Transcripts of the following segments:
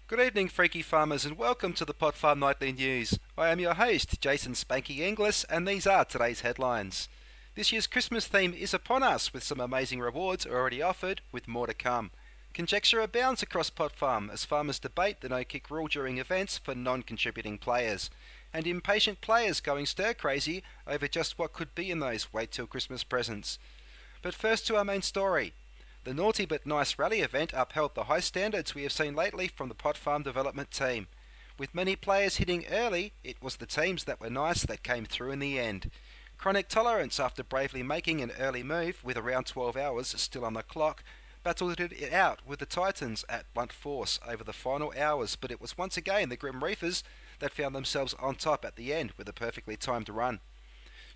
Good evening, freaky farmers, and welcome to the Pot Farm Nightly News. I am your host, Jason Spanky Inglis, and these are today's headlines. This year's Christmas theme is upon us, with some amazing rewards already offered, with more to come. Conjecture abounds across Pot Farm as farmers debate the no-kick rule during events for non-contributing players, and impatient players going stir-crazy over just what could be in those wait-till-Christmas presents. But first to our main story. The Naughty But Nice rally event upheld the high standards we have seen lately from the Pot Farm development team. With many players hitting early, it was the teams that were nice that came through in the end. Chronic Tolerance, after bravely making an early move with around 12 hours still on the clock, battled it out with the Titans at blunt force over the final hours, but it was once again the Grim Reapers that found themselves on top at the end with a perfectly timed run.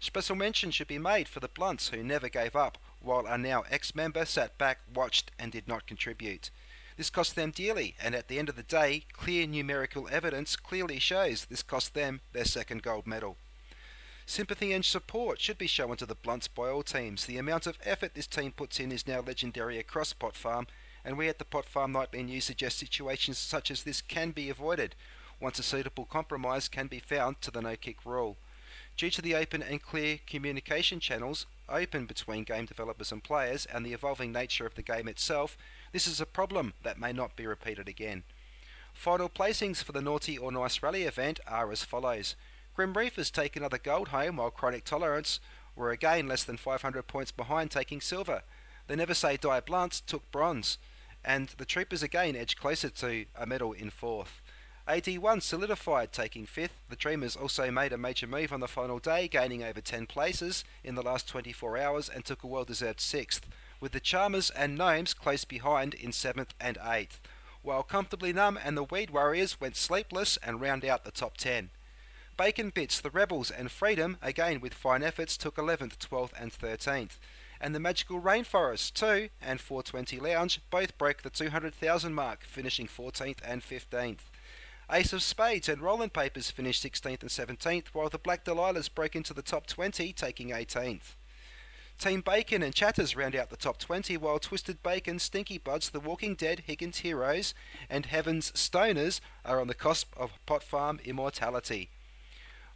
Special mention should be made for the Blunts, who never gave up, while a now ex-member sat back, watched and did not contribute. This cost them dearly, and at the end of the day, clear numerical evidence clearly shows this cost them their second gold medal. Sympathy and support should be shown to the Blunts by all teams. The amount of effort this team puts in is now legendary across Pot Farm, and we at the Pot Farm Nightly News suggest situations such as this can be avoided, once a suitable compromise can be found to the no-kick rule. Due to the open and clear communication channels open between game developers and players and the evolving nature of the game itself, this is a problem that may not be repeated again. Final placings for the Naughty or Nice Rally event are as follows. Grim Reapers take another gold home, while Chronic Tolerance were again less than 500 points behind, taking silver. The Never Say Die Blunts took bronze, and the Troopers again edged closer to a medal in fourth. AD1 solidified, taking 5th. The Dreamers also made a major move on the final day, gaining over 10 places in the last 24 hours and took a well-deserved 6th, with the Charmers and Gnomes close behind in 7th and 8th, while Comfortably Numb and the Weed Warriors went sleepless and round out the top 10. Bacon Bits, the Rebels and Freedom, again with fine efforts, took 11th, 12th and 13th. And the Magical Rainforest 2 and 420 Lounge both broke the 200,000 mark, finishing 14th and 15th. Ace of Spades and Rolling Papers finished 16th and 17th, while the Black Delilahs broke into the top 20, taking 18th. Team Bacon and Chatters round out the top 20, while Twisted Bacon, Stinky Buds, The Walking Dead, Higgins Heroes and Heaven's Stoners are on the cusp of Pot Farm immortality.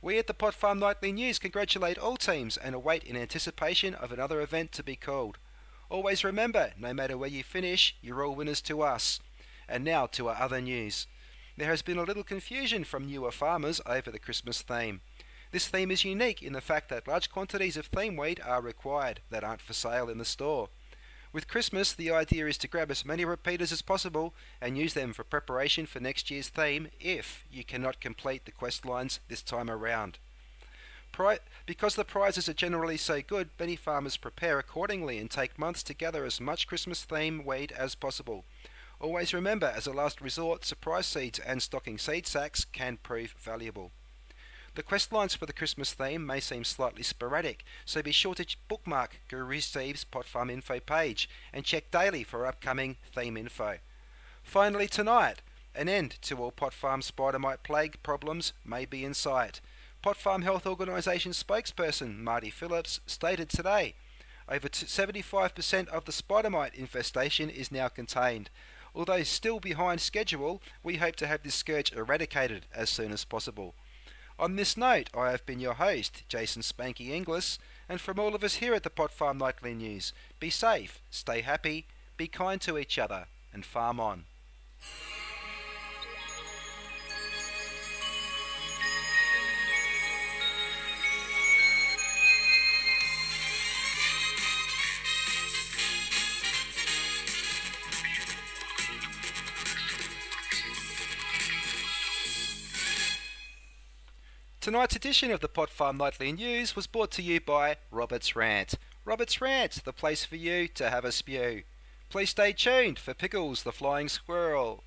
We at the Pot Farm Nightly News congratulate all teams and await in anticipation of another event to be called. Always remember, no matter where you finish, you're all winners to us. And now to our other news. There has been a little confusion from newer farmers over the Christmas theme. This theme is unique in the fact that large quantities of theme weed are required that aren't for sale in the store. With Christmas, the idea is to grab as many repeaters as possible and use them for preparation for next year's theme if you cannot complete the quest lines this time around. Because the prizes are generally so good, many farmers prepare accordingly and take months to gather as much Christmas theme weed as possible. Always remember, as a last resort, surprise seeds and stocking seed sacks can prove valuable. The quest lines for the Christmas theme may seem slightly sporadic, so be sure to bookmark Guru Steve's Pot Farm info page and check daily for upcoming theme info. Finally tonight, an end to all Pot Farm spider mite plague problems may be in sight. Pot Farm Health Organisation spokesperson Marty Phillips stated today, over 75% of the spider mite infestation is now contained. Although still behind schedule, we hope to have this scourge eradicated as soon as possible. On this note, I have been your host, Jason Spanky Inglis, and from all of us here at the Pot Farm Nightly News, be safe, stay happy, be kind to each other, and farm on. Tonight's edition of the Pot Farm Nightly News was brought to you by Robert's Rant. Robert's Rant, the place for you to have a spew. Please stay tuned for Pickles the Flying Squirrel.